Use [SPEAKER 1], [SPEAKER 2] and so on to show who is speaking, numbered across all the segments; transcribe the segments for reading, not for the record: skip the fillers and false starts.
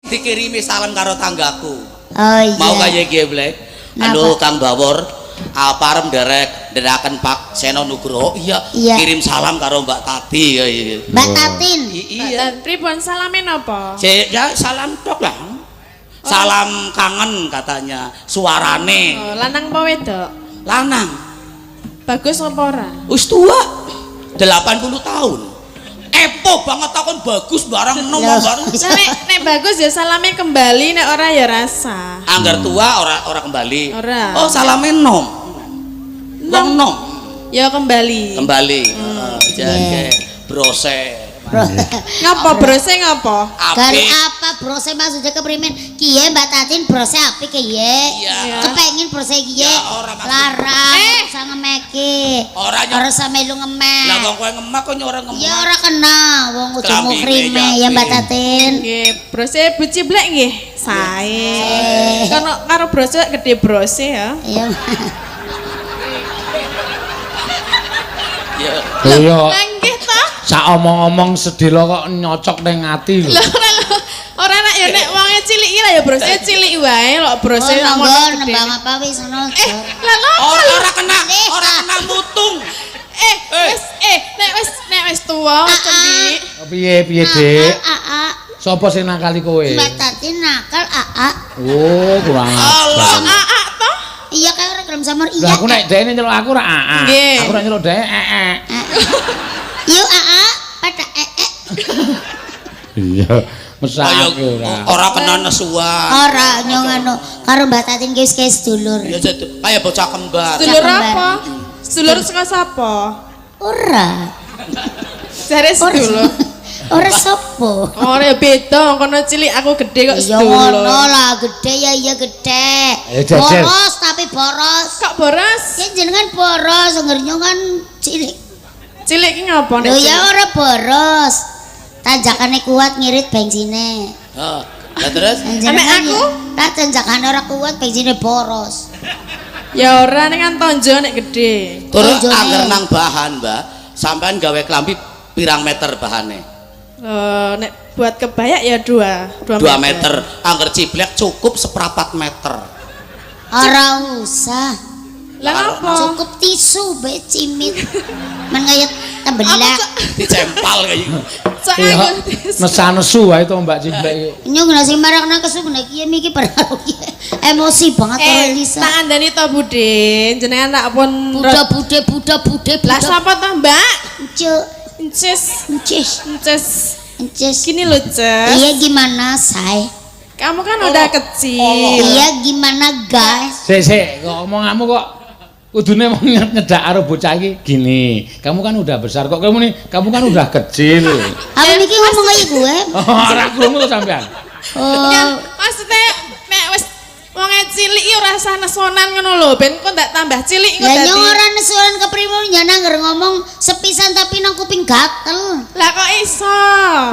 [SPEAKER 1] dikirimi salam karo tanggaku.
[SPEAKER 2] Oh iya.
[SPEAKER 1] Mau kaya iki, Blek. Halo Kang Bawor. Aparem nderaken Pak Seno Nugroho. Iya, kirim salam karo Mbak Tati ya.
[SPEAKER 2] Mbak Tatin.
[SPEAKER 1] Iya.
[SPEAKER 3] Pripun salame napa?
[SPEAKER 1] Ya salam tok lah. Salam kangen katanya. Suarane.
[SPEAKER 3] Oh, lanang apa wedok?
[SPEAKER 1] Lanang.
[SPEAKER 3] Bagus apa ora?
[SPEAKER 1] Wis tua. 80 tahun. Epo banget takon bagus barang nom barang.
[SPEAKER 3] Nek bagus ya salame kembali, nek ora ya rasa.
[SPEAKER 1] Anggar tua ora kembali.
[SPEAKER 3] Ora.
[SPEAKER 1] Oh, salame nom. Nom.
[SPEAKER 3] Ya kembali.
[SPEAKER 1] Kembali. Jangan brose.
[SPEAKER 3] Ngapa brose ngapa?
[SPEAKER 2] Dari apa brose maksudnya keprimen? Kiye Mbak Tatin brose apik kiye. Kepengin brose kiye. Larang usah ngemeki. Ora sampe lu ngemek.
[SPEAKER 1] Lah wong kowe ngemek kok ora ngemek.
[SPEAKER 2] Ya ora kena wong ujungmu krime ya Mbak Tatin.
[SPEAKER 3] Nggih, brose buci blek nggih. Sae. Karo brose gede brose ya.
[SPEAKER 2] Iya.
[SPEAKER 1] Ya.
[SPEAKER 3] Nggih ta?
[SPEAKER 4] Sak omong-omong sedilo kok nyocok ning ati lho.
[SPEAKER 3] Ora nak ya nek wonge cilik iki ya brose cilik wae lho brose
[SPEAKER 2] ngono nembang apa wis ngono.
[SPEAKER 1] Ora kena mutung.
[SPEAKER 3] Nek wis tuwa cendik.
[SPEAKER 4] Piye Dik? Sopo sing nakali kowe?
[SPEAKER 2] Mbak Tatin nakal aa.
[SPEAKER 4] Oh, kurang ajar.
[SPEAKER 3] Aa to?
[SPEAKER 2] Iya kayak orang gelem samar iya.
[SPEAKER 4] Lah aku nek dhek nyeluk aku ora aa. Aku ora nyeluk dhek
[SPEAKER 2] Yuk aa pada
[SPEAKER 4] Iya, mesake ora.
[SPEAKER 1] Ora kena nesuan.
[SPEAKER 2] Ora nyong anu karo Mbak Tatin wis kayak sedulur.
[SPEAKER 1] Ya kaya bocah kembar.
[SPEAKER 3] Sedulur apa? Sedulur saka sapa?
[SPEAKER 2] Ora.
[SPEAKER 3] Jare sedulur.
[SPEAKER 2] Ora sopo.
[SPEAKER 3] Ora beda, kono cilik aku gede kok
[SPEAKER 2] Ya
[SPEAKER 3] sedulur.
[SPEAKER 2] ngono lah, gede ya iya gede.
[SPEAKER 4] Jajan.
[SPEAKER 2] Boros tapi boros.
[SPEAKER 3] Kok boros?
[SPEAKER 2] Ya jenengan boros, ngernya kan cilik.
[SPEAKER 3] Cilik ki ngapa nek?
[SPEAKER 2] Lho ya ora boros. Tanjakane kuat ngirit bensine.
[SPEAKER 1] Heeh. Lah terus?
[SPEAKER 3] Amek aku?
[SPEAKER 2] Lah tanjakane ora kuat bensine boros.
[SPEAKER 3] Ya ora ning kan tonjo nek gede.
[SPEAKER 1] Terus angger nang bahan, Mbak. Sampean gawe klambi pirang meter bahane?
[SPEAKER 3] Nek buat kebaya ya 2
[SPEAKER 1] meter. Angger ciblek cukup 1/4 meter.
[SPEAKER 2] Ora usah.
[SPEAKER 3] Lah apa?
[SPEAKER 2] Cukup tisu be cimit. Men kaya tembelak.
[SPEAKER 1] Dicempal kayak gitu.
[SPEAKER 3] Soalnya
[SPEAKER 4] Mesane nesu wae to Mbak Ciblek iki.
[SPEAKER 2] Nyong nasi marakna kesu nek kiye miki perkara emosi banget ora Lisa.
[SPEAKER 3] tak andani to Budin, jenengan tak pun
[SPEAKER 2] Buda.
[SPEAKER 3] Lah sapa to Mbak?
[SPEAKER 2] Cuk.
[SPEAKER 3] Ences. Gini loh, Ces.
[SPEAKER 2] Iya gimana, say?
[SPEAKER 3] Kamu kan udah kecil.
[SPEAKER 2] Iya gimana, guys?
[SPEAKER 4] Sik, kok omonganmu kok kudune mau nyedak karo bocah iki gini. Kamu kan udah besar kok kamu kan udah kecil.
[SPEAKER 2] Apa niki ngomong kayak gue?
[SPEAKER 4] Ora krungu to sampean.
[SPEAKER 3] Ya, maksudnya nek wis wong cilik iki ora usah nesonan ngono lho, ben kok ndak tambah cilik kok
[SPEAKER 2] dadi. Lah
[SPEAKER 3] dadi.
[SPEAKER 2] nyong ora nesuran keprimun nyana ngger ngomong sepisan tapi nang kuping gatel.
[SPEAKER 3] Lah kok iso?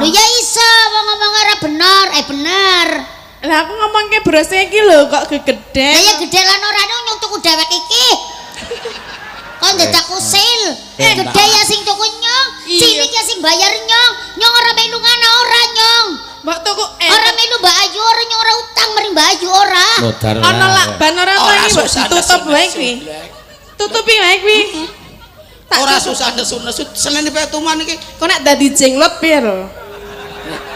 [SPEAKER 2] Lho ya iso, wong ngomong ora bener, bener.
[SPEAKER 3] Lah aku ngomong ke brose iki lho kok gegede.
[SPEAKER 2] Lah ya gede lan ora nyong tuku dewek iki. Kon dadak usil. Gede ya sing tuku nyong, cilik ya sing bayar nyong. Nyong ora melu ngana ora nyong.
[SPEAKER 3] Mbak tuku
[SPEAKER 2] ora melu Mbak Ayu ora nyong ora utang mari Mbak Ayu ora.
[SPEAKER 3] Ono lakban ora iki tutup wae kuwi. Tutupi wae kuwi.
[SPEAKER 1] Ora susah nesu-nesu senene petuman iki.
[SPEAKER 3] Kok nek dadi jenglot piye lho?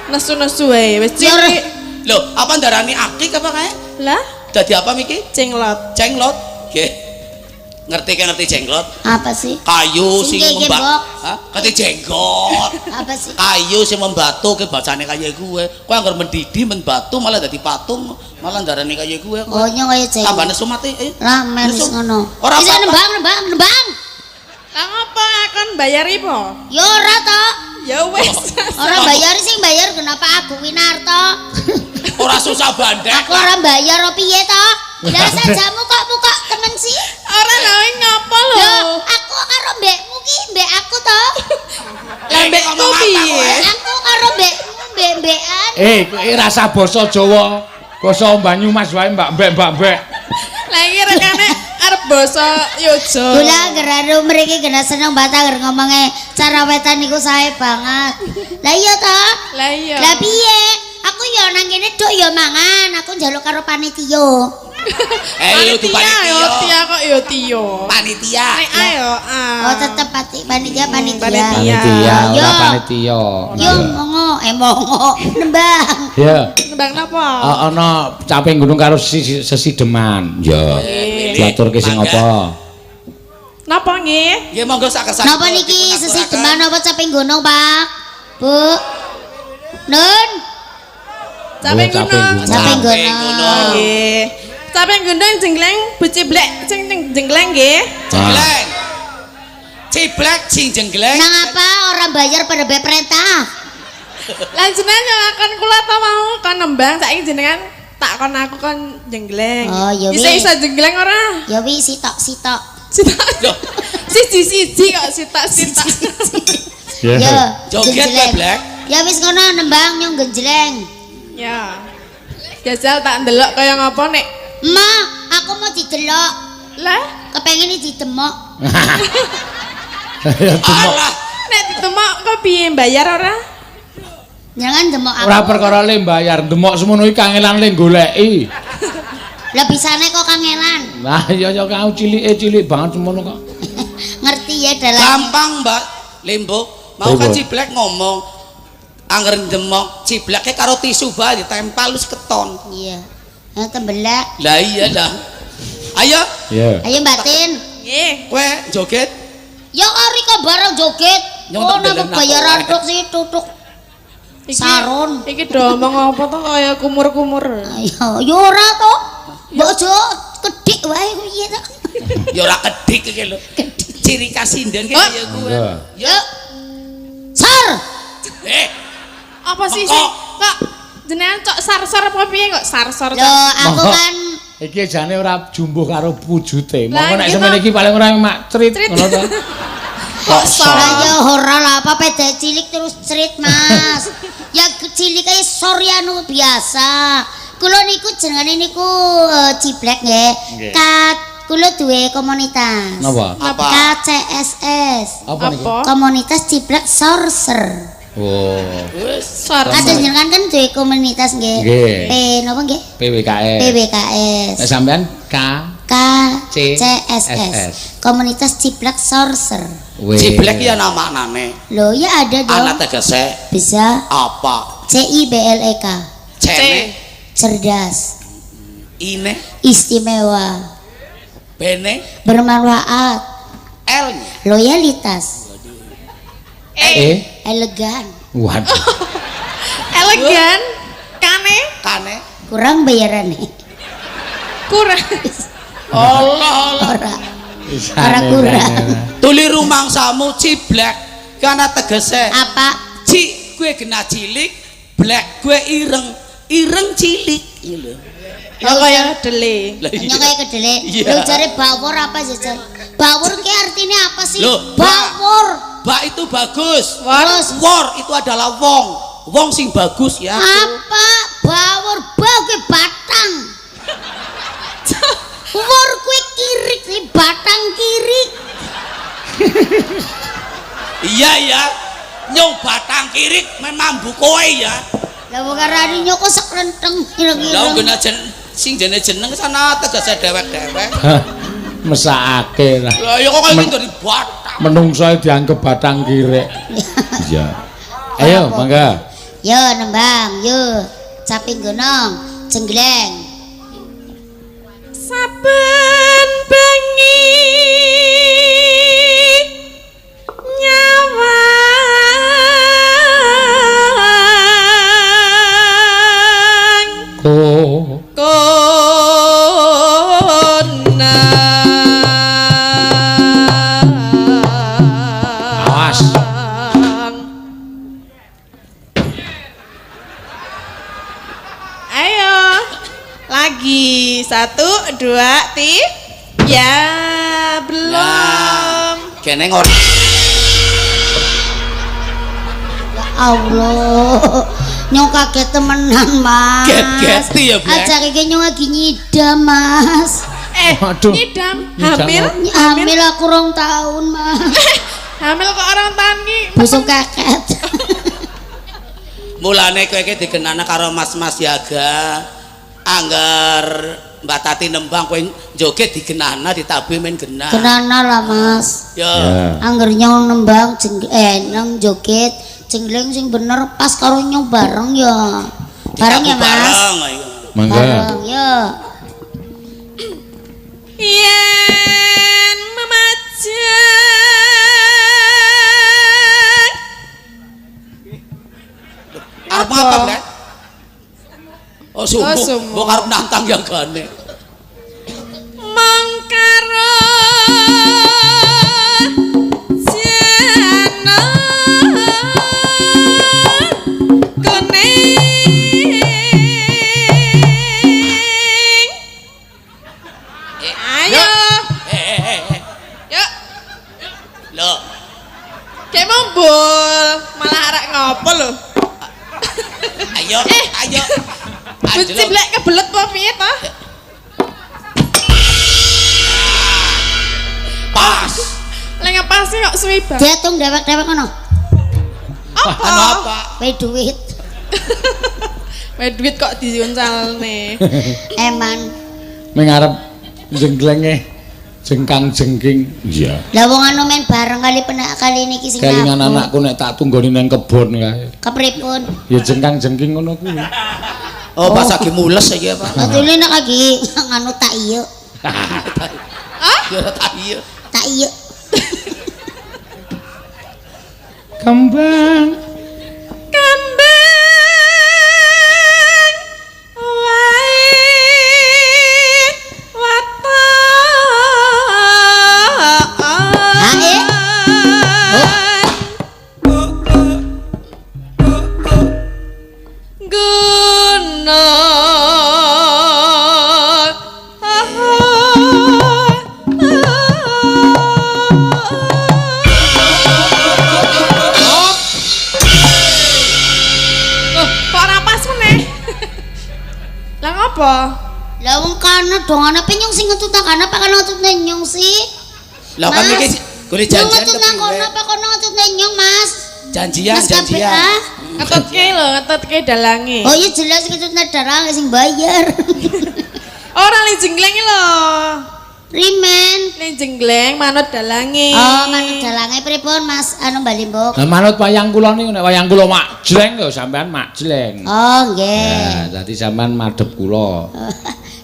[SPEAKER 3] Nesu-nesu wae wis cilik.
[SPEAKER 1] Lho, apa ndarani akik apa kae?
[SPEAKER 3] Lah,
[SPEAKER 1] dadi apa miki?
[SPEAKER 3] Jenglot.
[SPEAKER 1] Jenglot. Nggih. Ngerti jenglot?
[SPEAKER 2] Apa sih?
[SPEAKER 1] Kayu sing
[SPEAKER 2] membak.
[SPEAKER 1] Hah? Kate jenggot.
[SPEAKER 2] Apa sih?
[SPEAKER 1] Kayu sing membatu ke bacane kaya gue. Kowe anggar mendidih men batu malah dadi patung, malah ndarani kaya gue.
[SPEAKER 2] Oh nyong kaya jenggot.
[SPEAKER 1] Tambah nesu mati.
[SPEAKER 2] Lah men wis ngono.
[SPEAKER 1] Ora
[SPEAKER 2] bisa nembang.
[SPEAKER 3] Lah ngopo akon bayari po?
[SPEAKER 2] Ya ora to.
[SPEAKER 3] Ya wis.
[SPEAKER 2] Ora bayar sing bayar kenapa aku Winarto?
[SPEAKER 1] Ora susah bandek.
[SPEAKER 2] Aku ora bayar opo piye to? Lah sajamu kok muka temen sih?
[SPEAKER 3] Ora lho ngopo lho?
[SPEAKER 2] Aku karo mbekmu ki mbek aku to.
[SPEAKER 3] Lah mbekku piye?
[SPEAKER 2] Aku karo mbekmu mbek-mbekan.
[SPEAKER 4] Kowe rasa basa Jawa, basa Banyumas wae mbak-mbek.
[SPEAKER 3] Lah iki rekane arep basa Yojo.
[SPEAKER 2] Kula geraro mriki kena seneng banget ngomongnya cara wetan niku sae banget. Lah iya to?
[SPEAKER 3] Lah iya.
[SPEAKER 2] Lah piye? aku ya nang kene duk ya mangan, aku njaluk karo panitia.
[SPEAKER 3] Panitia yo Tia kok yo Tio.
[SPEAKER 1] Panitia.
[SPEAKER 3] Nek ayo.
[SPEAKER 2] Oh tetep panitia.
[SPEAKER 4] Panitia, ora panitia.
[SPEAKER 2] Yo mongo, nembang.
[SPEAKER 4] Ya.
[SPEAKER 3] Nembang napa?
[SPEAKER 4] Ana caping gunung karo sesideman. Ya. Diaturke sing apa?
[SPEAKER 3] Napa nggih?
[SPEAKER 1] Nggih monggo sak kersane.
[SPEAKER 2] Napa niki sesideman apa caping gunung, Pak? Bu. Nun.
[SPEAKER 3] Caping gunung.
[SPEAKER 2] Caping gunung.
[SPEAKER 3] Nggih. Caping gunung jengleng beciblek sing jengleng nggih.
[SPEAKER 1] Jengleng. Ciblek sing jengleng.
[SPEAKER 2] Nang apa orang bayar pada bayar perintah?
[SPEAKER 3] Lan jenengan yo akan kula ta mau kon nembang saiki jenengan tak kon aku kon jengleng.
[SPEAKER 2] Oh, ya wis.
[SPEAKER 3] Bisa jengleng ora?
[SPEAKER 2] Ya wis sitok.
[SPEAKER 3] Siji kok sitak.
[SPEAKER 2] Ya,
[SPEAKER 1] joget
[SPEAKER 2] genjleng.
[SPEAKER 1] Black.
[SPEAKER 2] Ya wis ngono nembang nyong genjleng.
[SPEAKER 3] Ya. Jajal tak ndelok kaya ngapa nek.
[SPEAKER 2] Ma, aku mau didelok.
[SPEAKER 3] Lah,
[SPEAKER 2] Kepengen didemok.
[SPEAKER 1] Allah.
[SPEAKER 3] nek ditemok kok piye bayar ora?
[SPEAKER 2] Jangan demok aku.
[SPEAKER 4] Ora perkara le mbayar, demok semono iki kangelan le goleki.
[SPEAKER 2] Lah bisane kok kangelan.
[SPEAKER 4] Lah ya kau cilik banget semono kok.
[SPEAKER 2] Ngerti ya dalam.
[SPEAKER 1] Gampang, Mbak. Lembo. Mau kan Ciblek ngomong angger demok cibleke karo tisu bae ditempel wis keton.
[SPEAKER 2] Iya. Tembelak.
[SPEAKER 1] Lah iya dah. Ayo.
[SPEAKER 4] Iya.
[SPEAKER 2] Ayo batin.
[SPEAKER 3] Nggih.
[SPEAKER 1] Kowe joget.
[SPEAKER 2] Ya kari kok bareng joget.
[SPEAKER 1] Nyong
[SPEAKER 2] Oh,
[SPEAKER 1] tak
[SPEAKER 2] nama
[SPEAKER 1] belen
[SPEAKER 2] bayaran
[SPEAKER 1] apa
[SPEAKER 2] tok sih tutuk.
[SPEAKER 3] Iki-
[SPEAKER 2] Saron.
[SPEAKER 3] Iki do omong apa to kaya kumur-kumur.
[SPEAKER 2] Ayo, yo ora to. Mbok aja kedhik wae piye to.
[SPEAKER 1] Ya ora kedik iki lho. Ciri khas sinden kaya ya kuwe.
[SPEAKER 2] Yo. Sar.
[SPEAKER 3] Apa sih
[SPEAKER 1] Mengko.
[SPEAKER 3] sih? Kok jenengan cok sar-sar apa piye kok sar-sar?
[SPEAKER 2] Loh, aku kan
[SPEAKER 4] Iki jane ora jumbuh karo wujute.
[SPEAKER 3] Lah,
[SPEAKER 4] Monggo nek
[SPEAKER 3] iki
[SPEAKER 4] sampeyan
[SPEAKER 3] to.
[SPEAKER 4] iki paling ora mak crit ngono to.
[SPEAKER 3] Kok
[SPEAKER 2] ya ora lah apa peda cilik terus cerit Mas. Ya cilik ae soryanu biasa. Kula niku jenenge niku Ciblek nggih.
[SPEAKER 4] Nggih.
[SPEAKER 2] Kula duwe komunitas.
[SPEAKER 4] Napa?
[SPEAKER 1] Apa?
[SPEAKER 2] KCSS.
[SPEAKER 4] Apa niki?
[SPEAKER 3] Apa?
[SPEAKER 2] Komunitas Ciblek Sorcerer.
[SPEAKER 4] Oh.
[SPEAKER 3] Sar.
[SPEAKER 2] Kadang jenengan kan duwe komunitas nggih.
[SPEAKER 4] Nggih.
[SPEAKER 2] P napa nggih?
[SPEAKER 4] PWKS.
[SPEAKER 2] PWKS.
[SPEAKER 4] Nek sampean K
[SPEAKER 2] KCSS. Komunitas Ciblek Sorcerer.
[SPEAKER 4] W.
[SPEAKER 1] Ciblek ya nama-name.
[SPEAKER 2] Loh, ya ada dong.
[SPEAKER 1] Ana tegese
[SPEAKER 2] Bisa
[SPEAKER 1] apa?
[SPEAKER 2] CIBLEK.
[SPEAKER 1] Cene,
[SPEAKER 2] Cerdas,
[SPEAKER 1] ine,
[SPEAKER 2] istimewa,
[SPEAKER 1] bene,
[SPEAKER 2] bermanfaat,
[SPEAKER 1] L-nya.
[SPEAKER 2] loyalitas, elegan.
[SPEAKER 4] Waduh.
[SPEAKER 3] Elegan. Kane.
[SPEAKER 1] Kane.
[SPEAKER 2] Kurang bayaran nih.
[SPEAKER 3] Kurang.
[SPEAKER 1] Allah.
[SPEAKER 2] Ora kurang.
[SPEAKER 1] Tuli rumangsamu Ciblek kana tegese
[SPEAKER 2] Apa?
[SPEAKER 1] ci gue kena cilik, blek gue ireng cilik lho.
[SPEAKER 3] Ya kaya dele.
[SPEAKER 1] Lah iya.
[SPEAKER 2] Hanya kayak kedele.
[SPEAKER 1] Iya.
[SPEAKER 2] Lu cari bawor apa sih, Jan? Bawor ki artinya apa sih?
[SPEAKER 1] Loh,
[SPEAKER 2] Bawor.
[SPEAKER 1] Ba itu bagus.
[SPEAKER 2] Terus
[SPEAKER 1] Wor itu adalah wong. Wong sing bagus ya.
[SPEAKER 2] apa? Bawor bau batang. Wor kue kirik nih batang kirik.
[SPEAKER 1] Iya ya. Nyong batang kirik memambu kowe ya.
[SPEAKER 2] Lah bukan rani nyoko sekrenteng
[SPEAKER 1] Lah
[SPEAKER 2] kira-kira.
[SPEAKER 1] ngene sing jene jeneng sana tegese dewek-dewek.
[SPEAKER 4] Mesakake lah.
[SPEAKER 1] Lah ya kok kaya dari batang.
[SPEAKER 4] Menungso dianggep batang kirek. Iya. Ayo, mangga.
[SPEAKER 2] Yo nembang, yo caping gunung, jenggleng.
[SPEAKER 3] Saben bengi nyawa
[SPEAKER 4] Awas.
[SPEAKER 3] Ayo lagi 1, 2, 3 ya belum.
[SPEAKER 1] Kene ngor.
[SPEAKER 2] Ya Allah. Nyong kaget temenan, Mas.
[SPEAKER 1] Get-geti ya, Blek.
[SPEAKER 2] Aja iki nyong lagi nyidam, Mas.
[SPEAKER 4] Waduh.
[SPEAKER 3] Nyidam
[SPEAKER 4] Nyidam
[SPEAKER 3] hamil
[SPEAKER 2] Hamil aku 2 tahun, Mas.
[SPEAKER 3] hamil kok orang tani
[SPEAKER 2] Busuk kaket.
[SPEAKER 1] Mulane kowe iki digenana karo Mas-mas Yaga. Angger Mbak Tati nembang kowe joget digenana ditabuh men genah.
[SPEAKER 2] Genana lah Mas.
[SPEAKER 1] Ya.
[SPEAKER 2] Angger nyong nembang nang joget jengleng sing bener pas karo nyong bareng ya. Bareng ya Mas.
[SPEAKER 1] Bareng ayo.
[SPEAKER 4] Mangga.
[SPEAKER 2] Bareng ya.
[SPEAKER 3] Yen memajang
[SPEAKER 1] Arep apa, Bret? Oh, sumo. Mbok arep nantang yang gane.
[SPEAKER 3] mangkara jana kuning ayo yuk
[SPEAKER 1] Lho,
[SPEAKER 3] kayak mombol malah arek ngopo lho
[SPEAKER 1] ayo, ayo.
[SPEAKER 3] Ciblek kebelet apa piye ta?
[SPEAKER 1] Pas.
[SPEAKER 3] Lek ngapase kok suwi banget.
[SPEAKER 2] Diatung dewek-dewek ngono.
[SPEAKER 3] Apa?
[SPEAKER 1] Anu apa?
[SPEAKER 2] Wae duit.
[SPEAKER 3] Wae duit kok diuncalne.
[SPEAKER 2] Eman.
[SPEAKER 4] Ning arep jenglenge jengkang jengking. Iya.
[SPEAKER 2] Lah wong anu men bareng kali niki sing
[SPEAKER 4] Kelingan
[SPEAKER 2] nabung.
[SPEAKER 4] anakku nek tak tunggoni nang kebon kae.
[SPEAKER 2] Kepripun?
[SPEAKER 4] Ya jengkang jengking ngono kuwi.
[SPEAKER 1] Oh, pas lagi mules iki apa?
[SPEAKER 2] Atune nek lagi nganu tak iya.
[SPEAKER 1] Ya tak iya.
[SPEAKER 2] Tak iya.
[SPEAKER 4] Kembang
[SPEAKER 3] wae wata.
[SPEAKER 2] Ae.
[SPEAKER 3] Guna Lah ngopo?
[SPEAKER 2] Lah wong kana dongane penyong sing ngetut nang kana apa kana ngetut nang nyong sih?
[SPEAKER 1] Lah kan
[SPEAKER 2] Mas,
[SPEAKER 1] iki gone
[SPEAKER 2] Nyong
[SPEAKER 1] janjian
[SPEAKER 2] ngetut nang kono apa kono ngetut nang nyong Mas?
[SPEAKER 1] Janjian,
[SPEAKER 2] Mas
[SPEAKER 1] janjian.
[SPEAKER 2] KPA.
[SPEAKER 3] Ngetutke lho, ngetutke dalange.
[SPEAKER 2] Oh iya jelas ngetut nang darang sing bayar.
[SPEAKER 3] Ora le jengleng lho.
[SPEAKER 2] Rimen.
[SPEAKER 3] Le jengleng manut dalange.
[SPEAKER 2] Oh, manut dalange pripun Mas anu Mbalimbok?
[SPEAKER 4] Lah manut wayang kula niku nek wayang kula makjleng ya sampean makjleng.
[SPEAKER 2] Oh, nggih.
[SPEAKER 4] Ya, dadi sampean madhep kula.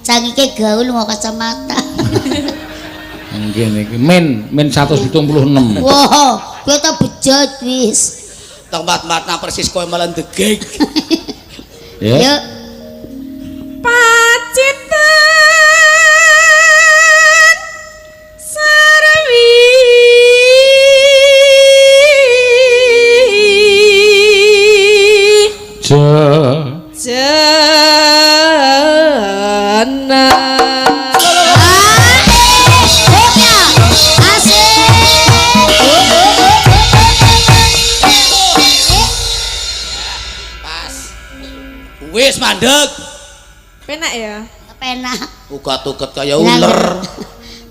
[SPEAKER 2] Cangike gaul mau kacamata.
[SPEAKER 4] Nggih niki min 176.
[SPEAKER 2] Wow, kowe ta bejat wis.
[SPEAKER 1] Tempat-tempat nang persis kowe melendegek.
[SPEAKER 4] Ya.
[SPEAKER 2] Yuk.
[SPEAKER 3] Pacitan sarwi jana
[SPEAKER 1] Pas. Wis mandeg.
[SPEAKER 3] penak ya.
[SPEAKER 2] Kepenak.
[SPEAKER 1] Ugat-ugat kaya uler.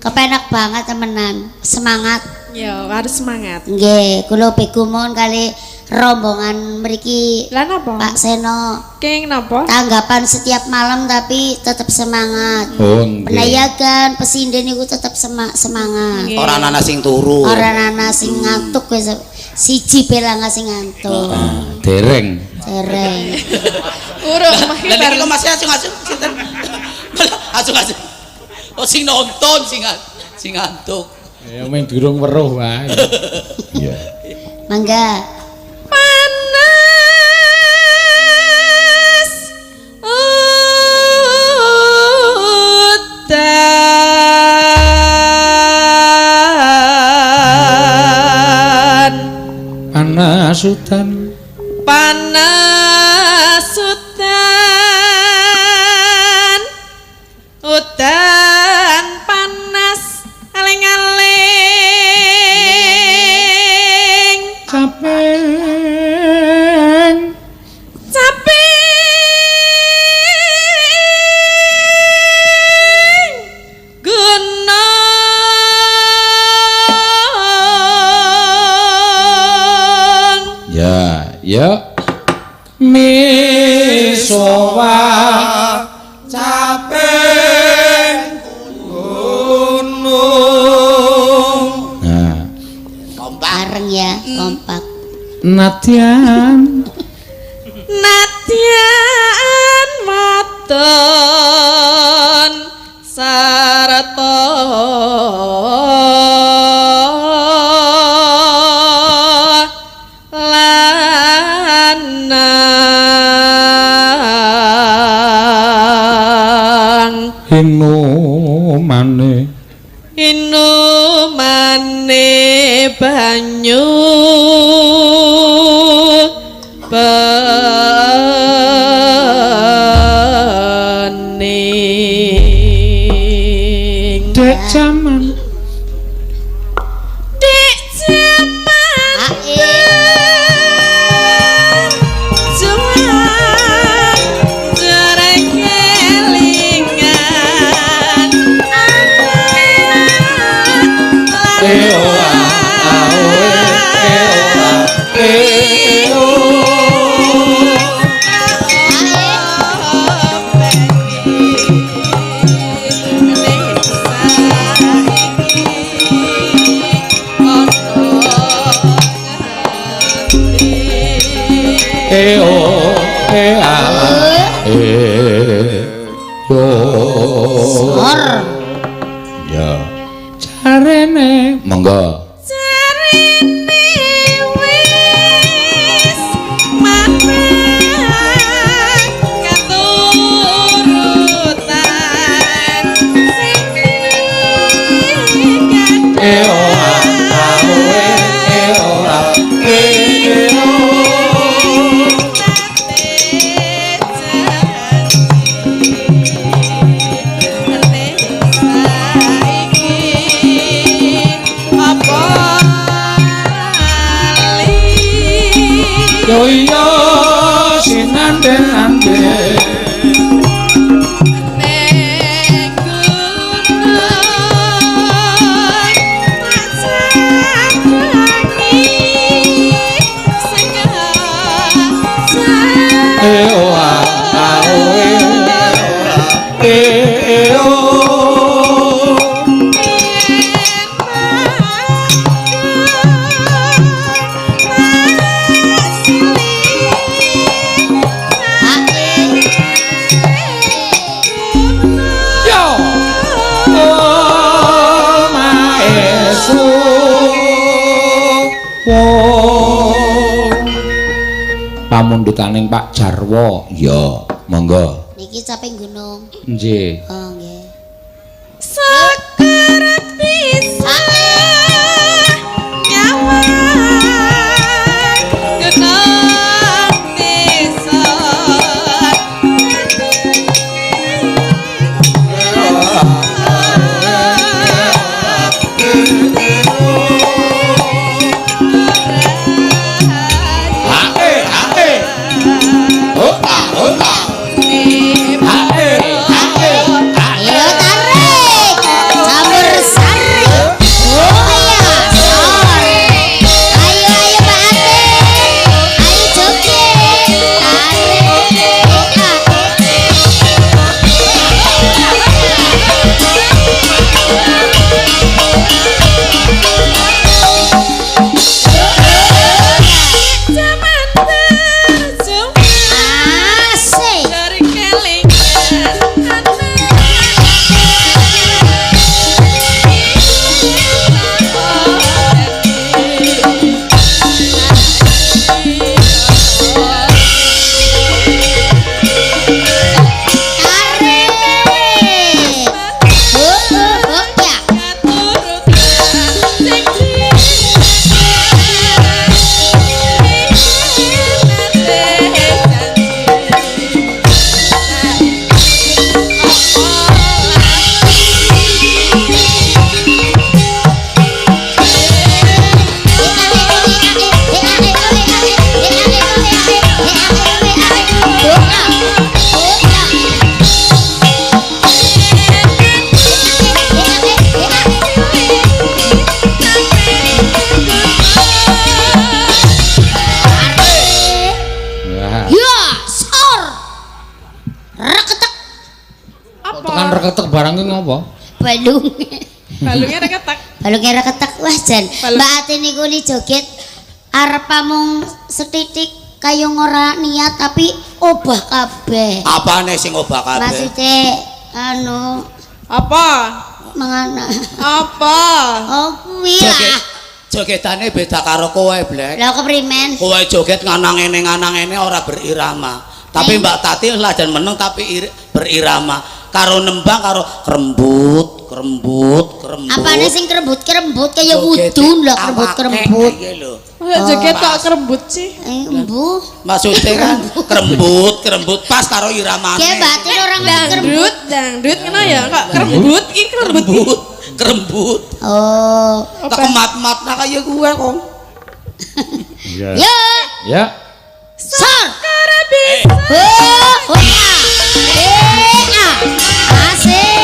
[SPEAKER 2] Kepenak banget temenan. Semangat.
[SPEAKER 3] Ya, harus semangat.
[SPEAKER 2] Nggih, kula begumun kali rombongan mriki
[SPEAKER 3] Lah napa?
[SPEAKER 2] Pak Seno.
[SPEAKER 3] Keng napa?
[SPEAKER 2] Tanggapan setiap malam tapi tetap semangat.
[SPEAKER 4] Oh, nggih.
[SPEAKER 2] Penayagan pesinden niku tetap semangat.
[SPEAKER 3] Nggih.
[SPEAKER 1] Ora ana sing turu.
[SPEAKER 2] Ora ana sing ngantuk wis siji pelanga sing ngantuk.
[SPEAKER 4] Dereng.
[SPEAKER 2] Dereng.
[SPEAKER 3] Urung mah
[SPEAKER 1] Lah niki kok masih asung-asung sinten? Asung-asung. Oh sing nonton sing ngantuk.
[SPEAKER 4] Ya men durung weruh wae. Iya.
[SPEAKER 2] Mangga.
[SPEAKER 3] Panas udan
[SPEAKER 4] Panas udan.
[SPEAKER 3] panas udan udan panas aling-aling
[SPEAKER 4] Capek.
[SPEAKER 3] capek gunung
[SPEAKER 4] Ya, ya.
[SPEAKER 2] kompak.
[SPEAKER 3] Nadyan maton sarta lanang inumane banyu bening dek jaman
[SPEAKER 4] ya carene monggo yo yo sinande-ande pamundhutaning Pak Jarwo ya monggo
[SPEAKER 2] niki caping gunung
[SPEAKER 4] nggih
[SPEAKER 2] oh nggih
[SPEAKER 3] sakar bisa nyawa gunung desa
[SPEAKER 4] reketek barang ki ngopo?
[SPEAKER 2] Balung.
[SPEAKER 3] Balungnya reketek.
[SPEAKER 2] Balungnya reketek wah jan. Mbak Ati niku li joget arep mung setitik kaya ora niat tapi obah kabeh.
[SPEAKER 1] Apane sing obah kabeh?
[SPEAKER 2] Maksude anu
[SPEAKER 3] Apa?
[SPEAKER 2] mangana.
[SPEAKER 3] Apa?
[SPEAKER 2] Oh kuwi lah.
[SPEAKER 1] Jogetane beda karo kowe, Blek.
[SPEAKER 2] Lah keprimen?
[SPEAKER 1] Kowe joget nganang ngene ora berirama. Tapi Mbak Tati lajan meneng tapi berirama. Karo nembang karo krembut.
[SPEAKER 2] Apane sing krembut kaya wudun lah krembut.
[SPEAKER 1] Iya lho.
[SPEAKER 3] Joget kok krembut sih?
[SPEAKER 2] Embuh.
[SPEAKER 1] Maksudnya kan krembut pas karo iramane.
[SPEAKER 2] Ki batin orang
[SPEAKER 3] dangdut ngono ya kok krembut.
[SPEAKER 2] Oh.
[SPEAKER 1] Tak kemat-mat nak kaya gue kok.
[SPEAKER 2] Ya.
[SPEAKER 4] Ya.
[SPEAKER 2] Sor.
[SPEAKER 3] Karabi.
[SPEAKER 2] Asik.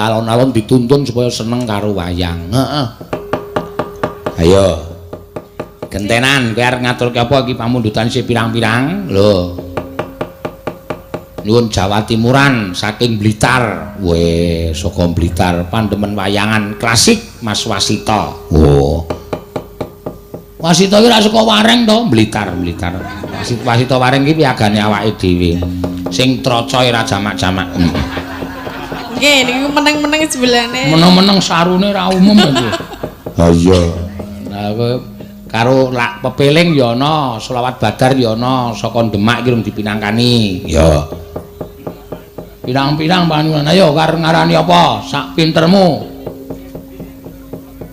[SPEAKER 4] Alon-alon dituntun supaya seneng karo wayang. Heeh. Ayo. Gentenan kowe arep ngaturke apa iki pamundutan sing pirang-pirang? Lho. Nyuwun Jawa Timuran saking Blitar. Weh, saka Blitar pandemen wayangan klasik Mas Wasita. Oh. Wasita iki ra saka Wareng to, Blitar. Wasita Wareng iki piagane awake dhewe. Sing trocoe ra jamak-jamak.
[SPEAKER 3] Nggih, niku meneng-meneng sebelane.
[SPEAKER 4] Meneng-meneng sarune ra umum iki. Ha iya. Lah kowe karo lak pepeling ya ana, selawat badar ya ana, saka Demak iki dipinangkani. Ya. Pirang-pirang panuwun. Ayo karep ngarani apa? Sak pintermu.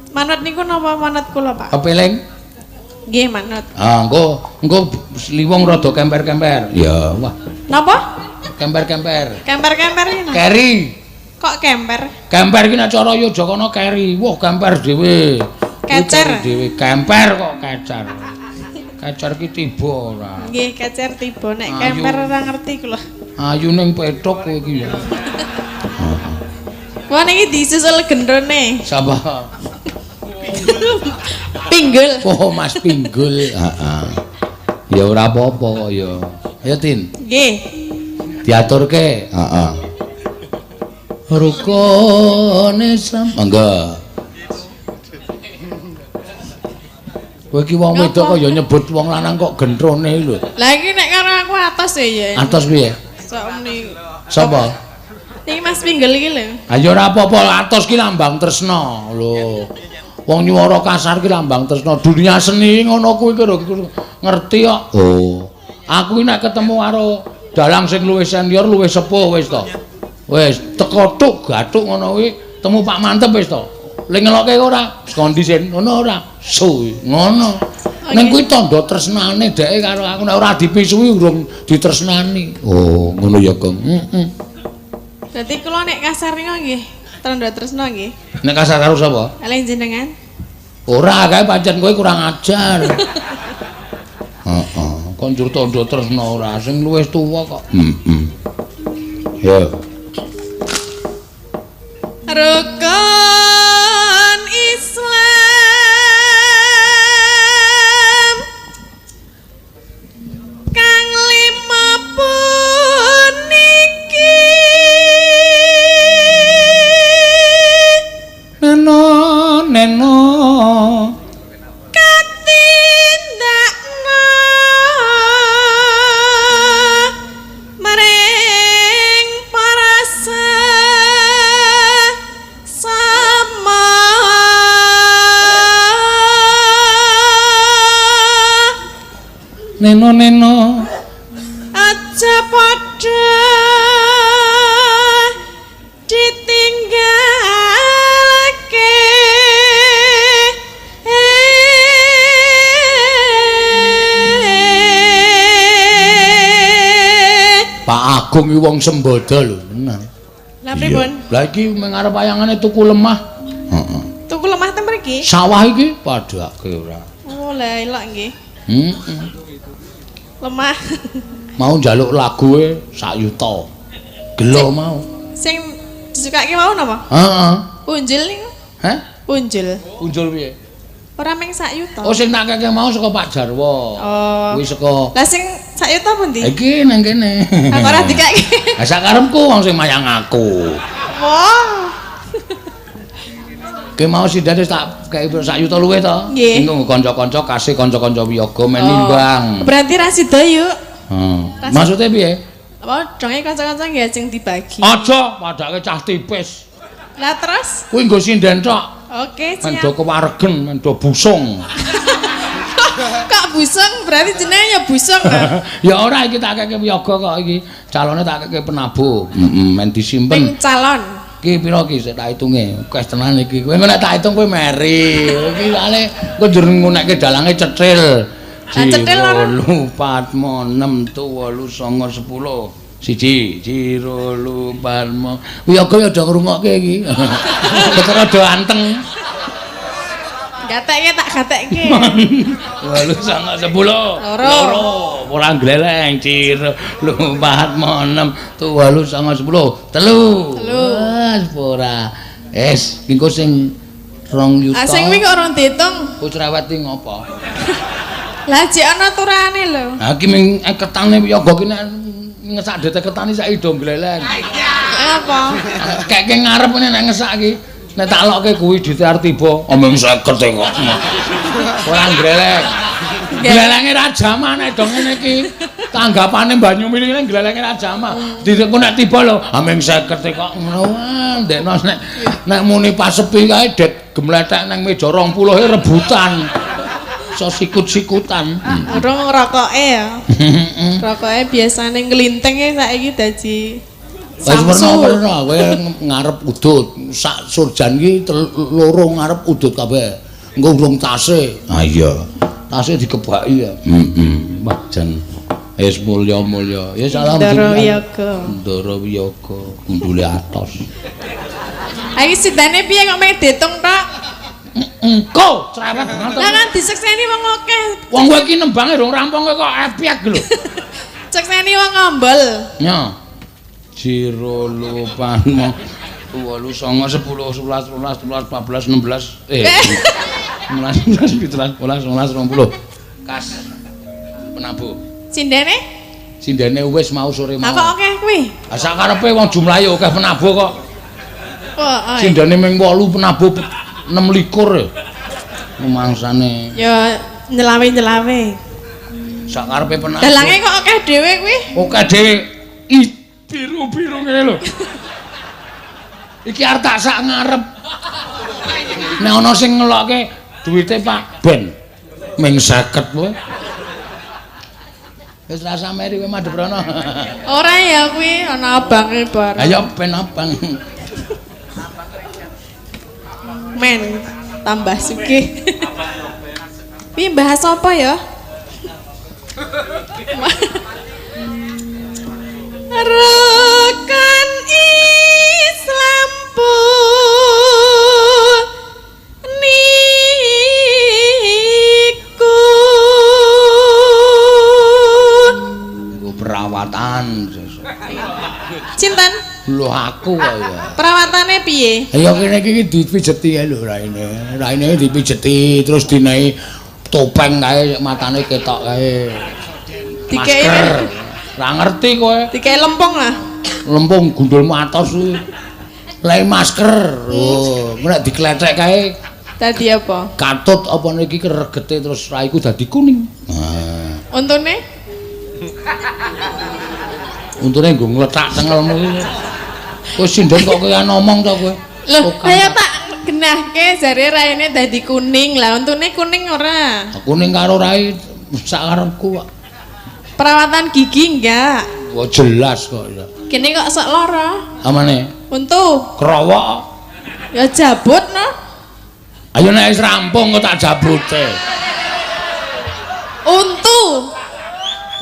[SPEAKER 3] Manut niku napa manut kula, Pak?
[SPEAKER 4] Pepeling?
[SPEAKER 3] Nggih, manut.
[SPEAKER 4] Ah, engko sliwung rada kemper-kemper. Ya, wah.
[SPEAKER 3] Napa?
[SPEAKER 4] Kemper-kemper.
[SPEAKER 3] Kemper-kemper iki.
[SPEAKER 4] Keri.
[SPEAKER 3] Kok kemper?
[SPEAKER 4] Kemper iki nek cara Yogyakarta keri. Wah, kemper dhewe.
[SPEAKER 3] Kecer.
[SPEAKER 4] Dhewe kemper kok kecer. Kecer ki tiba ora.
[SPEAKER 3] Nggih, kecer tiba nek kemper ora ngerti kula.
[SPEAKER 4] Ayu ning petok kowe iki ya.
[SPEAKER 3] Wah niki disusul gendrone.
[SPEAKER 4] Sapa?
[SPEAKER 3] Pinggul.
[SPEAKER 4] Oh, Mas Pinggul. Heeh. Ya ora apa-apa kok ya. Ayo Tin.
[SPEAKER 3] Nggih.
[SPEAKER 4] Diaturke. Heeh. Rukone sam. Mangga. Kowe iki wong wedok kok ya nyebut wong lanang kok gendrone lho.
[SPEAKER 3] Lah iki nek karo aku atos ya.
[SPEAKER 4] Atos piye?
[SPEAKER 3] Sakmene.
[SPEAKER 4] Sapa?
[SPEAKER 3] Iki Mas Pinggul iki lho.
[SPEAKER 4] Ha ya ora apa-apa, atos ki lambang tresna lho. Wong nyuwara kasar ki lambang tresna. Dunia seni ngono kuwi ngerti kok. Oh. Aku nek ketemu karo dalang sing luwih senior, luwih sepuh wis to. Wis teko tuk gathuk ngono kuwi, temu Pak Mantep wis to. Ling ngeloke ora kondisen ngono ora. Su ngono. Ning kuwi tandha tresnane dheke karo aku nek ora dipisui urung ditresnani. Oh, ngono ya, Kang. Heeh.
[SPEAKER 3] Dadi kula nek kasar niku nggih tandha tresna nggih.
[SPEAKER 4] Nek kasar karo sapa?
[SPEAKER 3] Kalih jenengan.
[SPEAKER 4] Ora kae pancen kowe kurang ajar. Heeh, kon njur tandha tresna ora sing luwih tuwa kok. Heeh. Yo.
[SPEAKER 3] Rukun Islam kang lima puniki
[SPEAKER 4] Neno
[SPEAKER 3] katindakna maring para sama
[SPEAKER 4] neno
[SPEAKER 3] aja padha ditinggalke
[SPEAKER 4] Pak Agung iki wong Sembodo lho, tenan.
[SPEAKER 3] Lah pripun?
[SPEAKER 4] Lah iki mengarep wayangane tuku lemah. Heeh.
[SPEAKER 3] Tuku Wong kula lemah teng mriki.
[SPEAKER 4] Sawah iki padhake ora.
[SPEAKER 3] Oh, lah elok nggih. Lemah.
[SPEAKER 4] Mau njaluk lague sak yuta. Gelo mau.
[SPEAKER 3] Sing disukake mau napa?
[SPEAKER 4] Heeh.
[SPEAKER 3] Punjul niku.
[SPEAKER 4] Hah?
[SPEAKER 3] Punjul.
[SPEAKER 4] Punjul piye?
[SPEAKER 3] Ora meng sak yuta.
[SPEAKER 4] Oh sing tak keke mau saka Pak Jarwo.
[SPEAKER 3] Oh.
[SPEAKER 4] Kuwi saka.
[SPEAKER 3] Lah sing sak yuta pundi?
[SPEAKER 4] Iki nang kene.
[SPEAKER 3] Aku ora dikake.
[SPEAKER 4] Lah sak karepku wong sing mayang aku.
[SPEAKER 3] Wah.
[SPEAKER 4] Ki mau sindane tak kei sak yuta luwih to.
[SPEAKER 3] Nggih.
[SPEAKER 4] Engko kanca-kanca kasih kanca-kanca wiyaga men nimbang.
[SPEAKER 3] Berarti ra sida yuk.
[SPEAKER 4] Maksudnya piye?
[SPEAKER 3] Apa donge kanca-kanca nggih sing dibagi.
[SPEAKER 4] Aja padake cah tipis.
[SPEAKER 3] Lah terus?
[SPEAKER 4] Kuwi nggo sinden tok.
[SPEAKER 3] Oke, siap.
[SPEAKER 4] Mendo kewaregen, mendo busung.
[SPEAKER 3] Kok busung? Berarti jenenge ya busung kan?
[SPEAKER 4] Ya ora iki tak keke wiyaga kok iki. Calone tak keke penabuh. Men disimpen.
[SPEAKER 3] Ning calon.
[SPEAKER 4] Ki pira ki sik tak hitunge. Wes tenan iki. Kowe nek tak hitung kowe meri. Iki soalé kowe njur ngunekke dalange cetril.
[SPEAKER 3] Cetril ora.
[SPEAKER 4] 4 6 7 8 9 10. Siji, jiro, lupan, mo. Wiyaga ya aja ngrungokke iki. Betul rada anteng.
[SPEAKER 3] Gatekke tak gatekke.
[SPEAKER 4] 8 9 10. Loro. Ora gleleng, jiro, lupan, mo, 6 7 8 9 10. Telu. Wes ora. Es, engko sing 2 yuta.
[SPEAKER 3] Sing kuwi kok ora diitung.
[SPEAKER 4] Wis cerewet iki ngopo?
[SPEAKER 3] Lah jek ana aturane lho.
[SPEAKER 4] Ha iki ming ketane wiyaga ki nek ngesak dete ketani saiki do gleleng.
[SPEAKER 3] Apa?
[SPEAKER 4] Keke ngarep nek ngesak iki. Nek tak lokke kuwi ditiar tiba omong 50 kok. Ora gleleng. Glelenge ra jaman nek do ngene iki. Tanggapane banyu miline glelenge ra jaman. Direk nek tiba lho omong 50 kok ngono. Ndekno nek muni pas sepi kae det gemletek nang meja 20 rebutan. So sikut-sikutan.
[SPEAKER 3] Urung rokoke ya. Rokoke biasane nglintinge saiki dadi
[SPEAKER 4] wis werna-werna kowe ngarep udut. Sak surjan iki loro ngarep udut kabeh. Engko urung tase. Ah iya. Tase dikebaki ya. Wah jan wis mulya-mulya. Ya salam
[SPEAKER 3] Ndara Wiyaga.
[SPEAKER 4] Ndara Wiyaga gundule atos.
[SPEAKER 3] Ha iki sidane piye kok mek ditung tok?
[SPEAKER 4] Engko cerewet banget.
[SPEAKER 3] Lah kan disekseni wong akeh.
[SPEAKER 4] Wong kowe iki nembange rong rampung kok epiak lho.
[SPEAKER 3] Sekseni wong ngombol.
[SPEAKER 4] Nya. Jiro lupan mo 8 9 10 11 12 13 14 16 16 17 18 19 20. Kas penabuh.
[SPEAKER 3] Sindene?
[SPEAKER 4] Sindene wis mau sore mau.
[SPEAKER 3] Lah kok akeh kuwi?
[SPEAKER 4] Lah sak karepe wong jumlahe akeh penabuh kok.
[SPEAKER 3] Oh,
[SPEAKER 4] Sindene ming 8 penabuh 26 ya. Memangsane.
[SPEAKER 3] Ya nyelawe-nyelawe.
[SPEAKER 4] Sak karepe penabuh.
[SPEAKER 3] Dalange kok akeh dhewe kuwi?
[SPEAKER 4] Akeh dhewe biru-biru ngene lho. Iki arep tak sak ngarep. Nek ana sing ngelokke duwite Pak Ben ming 50 kowe. Wis rasa meri kowe madhep rono.
[SPEAKER 3] Ora ya kuwi ana abange bareng.
[SPEAKER 4] Ayo ben abang.
[SPEAKER 3] Men tambah sugih. Piye bahas apa ya? Rekan Islam pun niku
[SPEAKER 4] Perawatan.
[SPEAKER 3] Cinten?
[SPEAKER 4] Lho aku kok ya.
[SPEAKER 3] Perawatane piye?
[SPEAKER 4] Ya kene iki dipijeti ae lho raine. Raine dipijeti terus dinehi topeng kae matane ketok kae. Masker. Ra ngerti kowe.
[SPEAKER 3] Dikae lempung lah.
[SPEAKER 4] Lempung gundulmu atos kuwi. Lek masker. Oh, nek dikletek kae
[SPEAKER 3] Dadi apa?
[SPEAKER 4] katut apa niki keregete terus raiku dadi kuning. Nah.
[SPEAKER 3] Untune?
[SPEAKER 4] Untune nggo ngletak cengelmu iki. Kowe sinden kok kaya ngomong to kowe.
[SPEAKER 3] Loh, kaya tak genahke jare raine dadi kuning. Lah untune kuning ora.
[SPEAKER 4] Kuning karo rai sak karepku kok.
[SPEAKER 3] Perawatan gigi enggak?
[SPEAKER 4] Wah jelas kok ya.
[SPEAKER 3] Kene kok sok lara.
[SPEAKER 4] Amane?
[SPEAKER 3] Untu.
[SPEAKER 4] Krowok.
[SPEAKER 3] Ya jabut no.
[SPEAKER 4] Ayo nek wis rampung kok tak jabute.
[SPEAKER 3] Untu.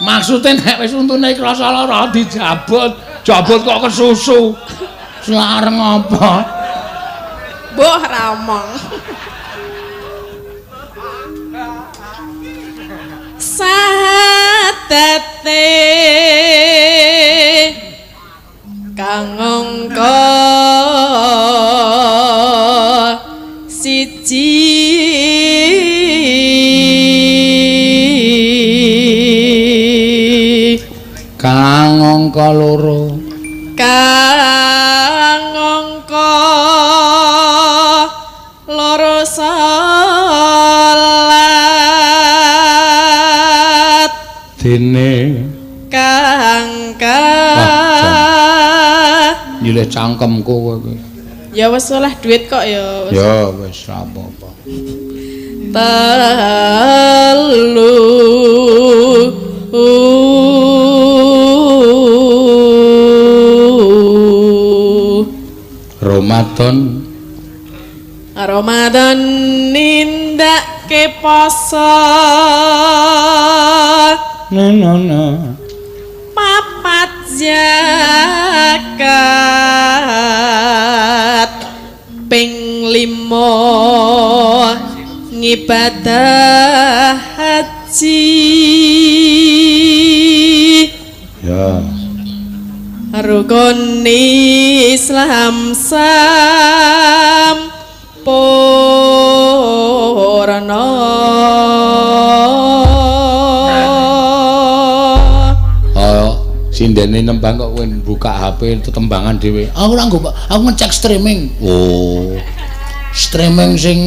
[SPEAKER 4] Maksude nek wis untune krasa lara dijabut. Jabut kok kesusu. Lareng apa?
[SPEAKER 3] Mbok ra omong. Sadate kang angka siji
[SPEAKER 4] kang angka loro
[SPEAKER 3] kang angka loro salat
[SPEAKER 4] dene
[SPEAKER 3] kang
[SPEAKER 4] nyilih cangkemku kowe.
[SPEAKER 3] Ya wis oleh duit kok ya.
[SPEAKER 4] Ya wis ra apa-apa.
[SPEAKER 3] Telu Ramadan nindakke poso papat zakat ping 5 ngibadah haji
[SPEAKER 4] ya
[SPEAKER 3] rukun Islam sampurna
[SPEAKER 4] sindene nembang kok kowe buka HP tetembangan dhewe. Aku ora aku ngecek streaming. Oh. Streaming sing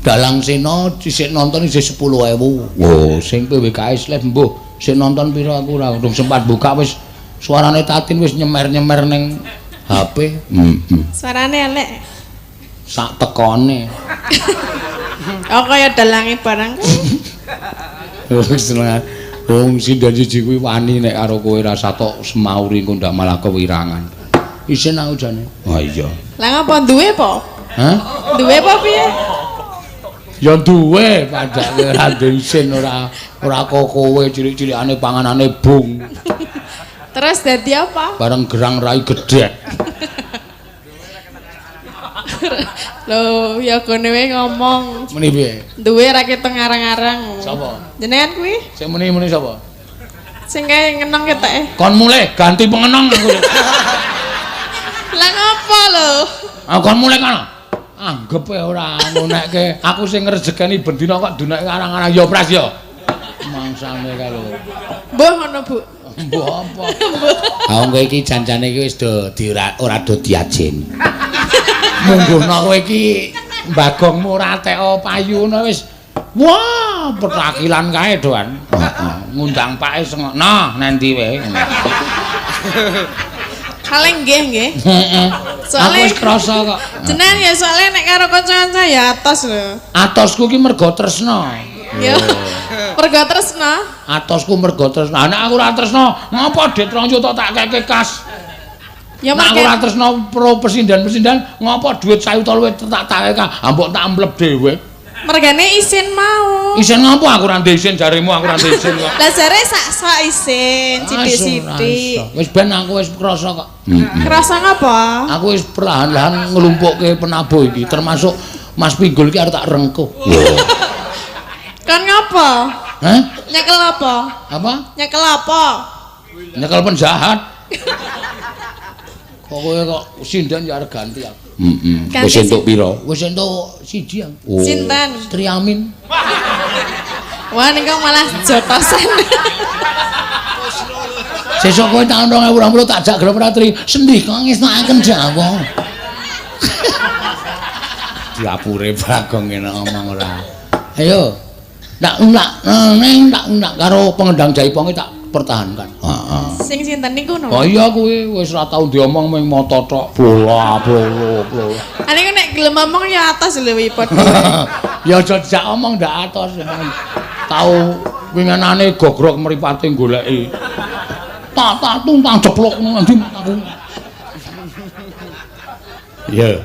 [SPEAKER 4] Dalang Sena dhisik nonton isih 10.000. Oh, sing PWKS live mbuh sik nonton pira aku ora urung sempat buka wis suarane Tatin wis nyemer-nyemer ning HP.
[SPEAKER 3] Suarane elek.
[SPEAKER 4] Sak tekone.
[SPEAKER 3] Oh kaya dalange barang.
[SPEAKER 4] Wis wong sindan siji kuwi wani nek karo kowe rasa tok semauri engko ndak malah kewirangan. Isin aku jane. Oh iya. Lah
[SPEAKER 3] ngapa duwe po?
[SPEAKER 4] Hah?
[SPEAKER 3] Duwe apa piye?
[SPEAKER 4] Ya duwe padake ora isin ora kok kowe cilik-cilikane panganane bung.
[SPEAKER 3] Terus dadi apa?
[SPEAKER 4] Bareng gerang rai gedhek.
[SPEAKER 3] Lho, ya gone wae ngomong.
[SPEAKER 4] Muni piye?
[SPEAKER 3] Duwe ra ketok ngarang-arang.
[SPEAKER 4] Sapa?
[SPEAKER 3] Jenengan kuwi?
[SPEAKER 4] Sing muni sapa?
[SPEAKER 3] Sing kae ngenong keteke.
[SPEAKER 4] Kon mulih ganti pengenong aku.
[SPEAKER 3] Lah ngapa lho?
[SPEAKER 4] Ah kon mulih kono. Anggep ora ngunekke aku sing ngrejekeni bendina kok duneke arang-arang ya pras ya. Mangsane kae lho.
[SPEAKER 3] Mbuh ngono, Bu.
[SPEAKER 4] Mbuh apa? Ah kowe iki janjane iki wis ora do diajen. Mungguhna kowe iki mbagongmu ora teko payu ngono wis. Wah, petakilan kae doan. Heeh. Ngundang pake sengok. Nah, nanti wae.
[SPEAKER 3] Kaleng nggih.
[SPEAKER 4] Heeh. Aku wis krasa kok.
[SPEAKER 3] Jenengan ya soalnya nek karo kanca-kanca ya atos lho.
[SPEAKER 4] Atosku ki mergo tresna.
[SPEAKER 3] Yo. Mergo tresna.
[SPEAKER 4] Atosku mergo tresna. Nek aku ora tresna, ngapa Det Ronjo tak keke kas? Ya nek aku ora tresna pro pesindan-pesindan, ngapa duit 1.000 ta luwih tak keke? Ambok tak amplep dhewe.
[SPEAKER 3] Mergane isin mau.
[SPEAKER 4] Isin ngapa aku ora ndek isin jaremu aku ora ndek isin kok.
[SPEAKER 3] Lah jare sak isin, sithik-sithik.
[SPEAKER 4] Wis ben aku wis krasa kok.
[SPEAKER 3] Krasa ngapa?
[SPEAKER 4] Aku wis perlahan-lahan nglumpukke penabuh iki termasuk Mas Pinggul iki arep tak rengkuh.
[SPEAKER 3] Kan ngapa?
[SPEAKER 4] Hah?
[SPEAKER 3] Nyekel apa?
[SPEAKER 4] Apa?
[SPEAKER 3] Nyekel apa?
[SPEAKER 4] Nyekel penjahat. Kok kowe kok sindan ya arep ganti aku. Wis entuk pira? Wis entuk 1 aku.
[SPEAKER 3] Oh. Sinten?
[SPEAKER 4] Triamin.
[SPEAKER 3] Wah niku malah jotosan.
[SPEAKER 4] Sesuk kowe taun 2020 tak jak grup Ratri, sendih kok ngesnokaken Jawa. Diapure Bagong ngene ngomong ora. Ayo. Tak karo pengendang Jaiponge tak pertahankan. Heeh.
[SPEAKER 3] Sing sinten niku no?
[SPEAKER 4] Oh iya kuwi wis ora tau diomong mung mata tok. Bola.
[SPEAKER 3] Ane nek gelem ngomong ya atos lho wipun.
[SPEAKER 4] Ya aja jak omong ndak atos. Tau winginane gogrok mripate goleki. Tak tuntang jeblok ngono ndi mataku. Iya.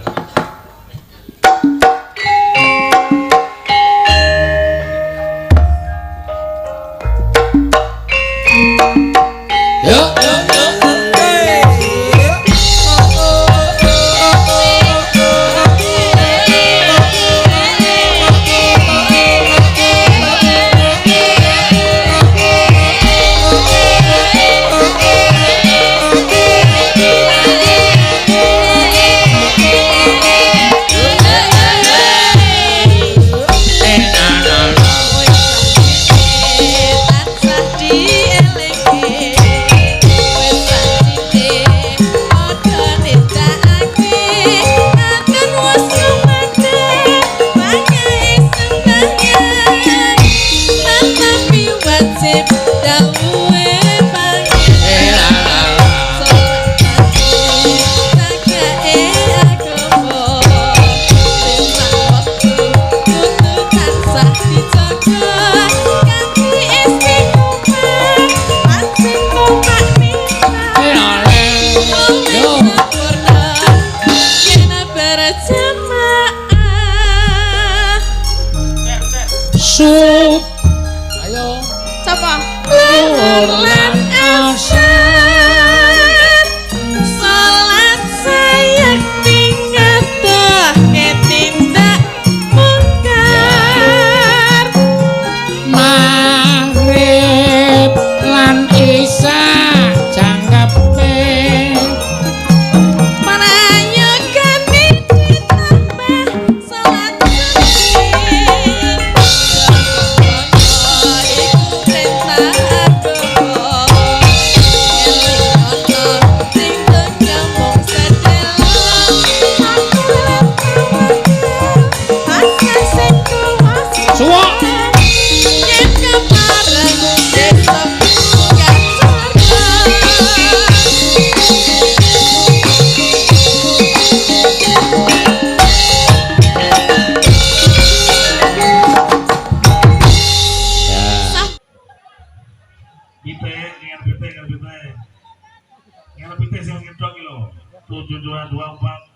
[SPEAKER 5] 7224.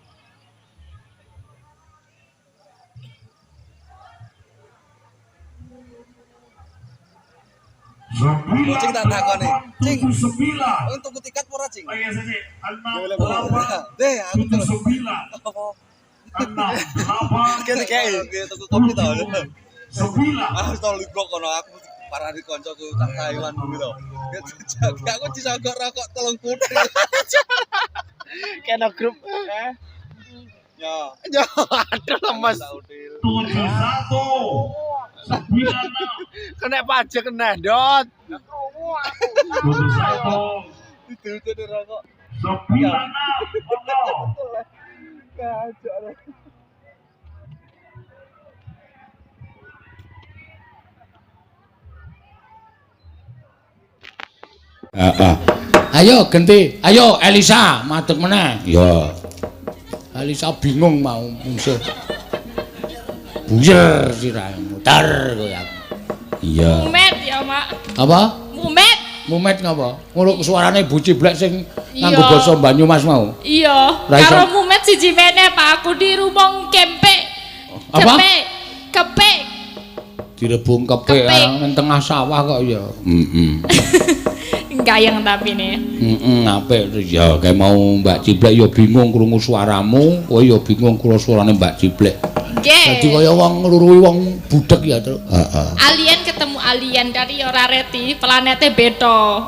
[SPEAKER 6] Cing tak takoni. Cing.
[SPEAKER 5] 79.
[SPEAKER 6] Untuk tiket ora, Cing?
[SPEAKER 5] Oh iya sih. 68.
[SPEAKER 6] Deh, aku
[SPEAKER 5] 79. 68.
[SPEAKER 6] Kayak tuku kopi to.
[SPEAKER 5] 9.
[SPEAKER 6] Aku tau libok kono aku parani koncoku tak Taiwan kuwi to. Aku disogok rokok 3 putih. Kena grup. Ya. Ya, aduh lemes.
[SPEAKER 5] 71. 96.
[SPEAKER 6] Kena pajak kena, Dot.
[SPEAKER 5] 71.
[SPEAKER 6] Itu rokok.
[SPEAKER 5] 96.
[SPEAKER 6] Kacau.
[SPEAKER 4] Ayo ganti. Ayo Elisa, madeg meneh. Ya. Elisa bingung mau musuh. Buyer sirah mutar kowe aku. Iya.
[SPEAKER 3] Mumet ya, Mak.
[SPEAKER 4] Apa?
[SPEAKER 3] Mumet.
[SPEAKER 4] Mumet ngapa? Ngono suarane Bu Ciblek sing
[SPEAKER 3] Iya.
[SPEAKER 4] nganggo basa Banyumas mau.
[SPEAKER 3] Iya.
[SPEAKER 4] Ra iso.
[SPEAKER 3] Karo mumet siji meneh Pak, aku dirumong kempek.
[SPEAKER 4] Apa?
[SPEAKER 3] Kepek.
[SPEAKER 4] Direbung kepek nang tengah sawah kok ya.
[SPEAKER 3] Gayeng tapi nih.
[SPEAKER 4] Apik ya kayak mau Mbak Ciblek ya bingung krungu suaramu, kowe ya bingung krungu suarane Mbak Ciblek.
[SPEAKER 3] Nggih.
[SPEAKER 4] Dadi kaya wong ngluruhi wong budhek ya, Tru.
[SPEAKER 3] Alien ketemu alien dari ora reti, planete beda.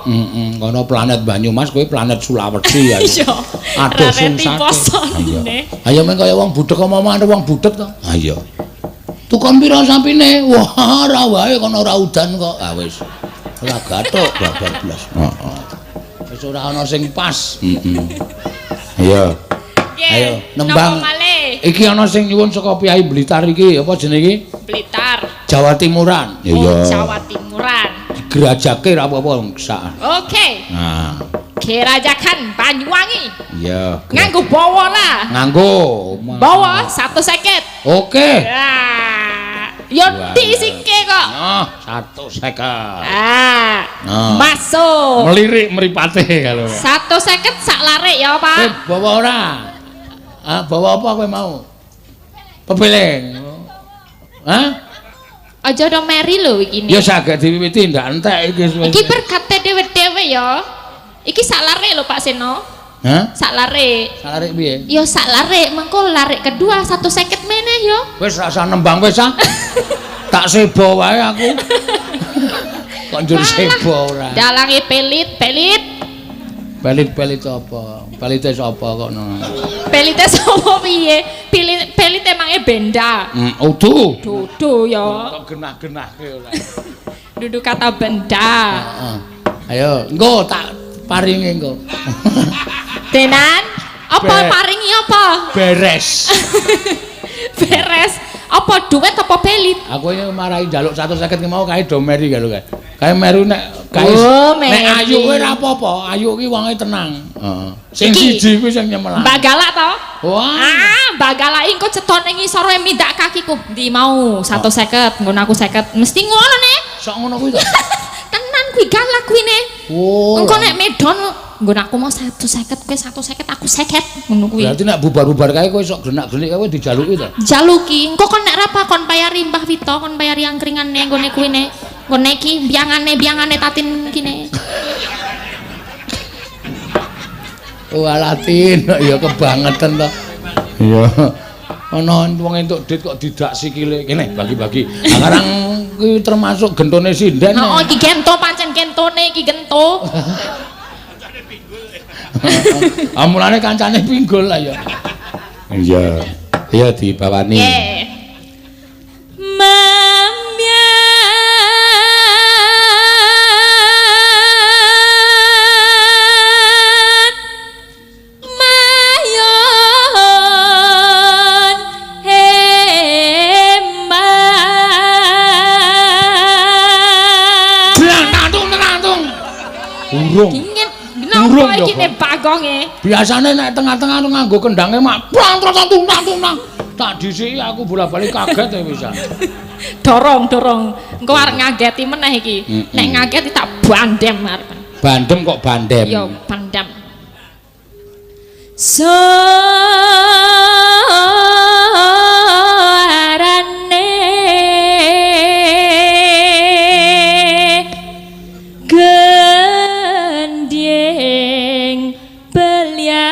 [SPEAKER 4] Kono planet Banyumas, kowe planet Sulawesi ya.
[SPEAKER 3] Iya.
[SPEAKER 4] Aduh
[SPEAKER 3] Rareti
[SPEAKER 4] sungsake.
[SPEAKER 3] posone.
[SPEAKER 4] Ayo men kaya wong budhek omong-omong wong budhek to. Ayo. Tukon pira sampine? Wah, ora wae kono ora udan kok. Ah wis. Ora gathuk babar blas. Heeh. Wis ora ana sing pas. Ayo. Ayo nembang. Iki ana sing nyuwun saka Piai Blitar iki apa jenenge iki?
[SPEAKER 3] Blitar.
[SPEAKER 4] Jawa Timuran.
[SPEAKER 3] Oh, Jawa Timuran.
[SPEAKER 4] Gerajake ra apa-apa wong sak.
[SPEAKER 3] Oke.
[SPEAKER 4] Nah.
[SPEAKER 3] Gerajakan Banyuwangi.
[SPEAKER 4] Iya.
[SPEAKER 3] Nganggo bawa lah.
[SPEAKER 4] Nganggo.
[SPEAKER 3] Bawa 150.
[SPEAKER 4] Oke.
[SPEAKER 3] Ya. Yo disike kok.
[SPEAKER 4] Nah, 150.
[SPEAKER 3] Ah.
[SPEAKER 4] Nah.
[SPEAKER 3] Masuk.
[SPEAKER 4] Melirik mripate kalau.
[SPEAKER 3] 150 sak larik ya, Pak.
[SPEAKER 4] Bawa ora? Ah, bawa apa kowe mau? Pebeling. Hah?
[SPEAKER 3] Aja do meri lho iki.
[SPEAKER 4] Ya saged diwiwiti ndak entek iki.
[SPEAKER 3] Iki berkate dhewe-dhewe ya. Iki sak larik lho Pak Seno.
[SPEAKER 4] Hah?
[SPEAKER 3] Sak larik.
[SPEAKER 4] Sak larik piye?
[SPEAKER 3] Yo sak larik, mengko larik kedua 150 meneh yo.
[SPEAKER 4] Wis rasa nembang wis ah. Tak sebo wae aku. Kok njur sebo ora.
[SPEAKER 3] Dalange pelit.
[SPEAKER 4] Pelit apa? Pelite sapa kok no.
[SPEAKER 3] Pelite sapa piye? Pelit emange benda.
[SPEAKER 4] Udu.
[SPEAKER 3] Dudu yo.
[SPEAKER 4] Kok genah-genahke ora.
[SPEAKER 3] Dudu kata benda.
[SPEAKER 4] Heeh. Ayo, engko tak paringi engko.
[SPEAKER 3] Tenan? Apa paringi apa?
[SPEAKER 4] Beres.
[SPEAKER 3] Beres. Apa duit apa pelit?
[SPEAKER 4] Aku ini marahi njaluk 150 ki mau kae do meri kalau kae. Kae meru nek kae nek ayu kowe ora apa-apa, ayu ki wonge tenang. Heeh. Sing siji kuwi sing nyemelang.
[SPEAKER 3] Mbak Galak to?
[SPEAKER 4] Wah.
[SPEAKER 3] Mbak Galak engko cetone ngisor mindak kakiku. Ndi mau 150, nggon aku 50. Mesti ngono nek.
[SPEAKER 4] Sok ngono kuwi to.
[SPEAKER 3] Tenan kuwi Galak kuwi ne.
[SPEAKER 4] Oh.
[SPEAKER 3] Engko nek medon nggon aku mau 150, kowe 150 aku 50 ngono kuwi.
[SPEAKER 4] Berarti nek bubar-bubar kae kowe sok genak-genik kowe dijaluki to?
[SPEAKER 3] Jaluki, engko kon nek rapa kon payari Mbah Wito, kon payari angkringane nggone kuwi ne. Nggone iki biangane tatin kene.
[SPEAKER 4] Wah Latin ya kebangetan to. Iya. Ana wong entuk dit kok didak sikile kene bagi-bagi. Sekarang kuwi termasuk gentone sinden.
[SPEAKER 3] Heeh, iki gento pancen gentone iki gento.
[SPEAKER 4] Amulane kancane pinggul lah ya. Iya. Iya dibawani.
[SPEAKER 3] Nggih.
[SPEAKER 4] Urung.
[SPEAKER 3] Napa iki nek bagonge?
[SPEAKER 4] Biasane nek tengah-tengah nganggo kendange mak prang tung. Tak disiki aku bola-bali kaget ya pisan.
[SPEAKER 3] Dorong. Engko arep ngageti meneh iki. Nek ngageti tak bandem arep.
[SPEAKER 4] Bandem kok bandem.
[SPEAKER 3] Yo bandem. Suarane gending belia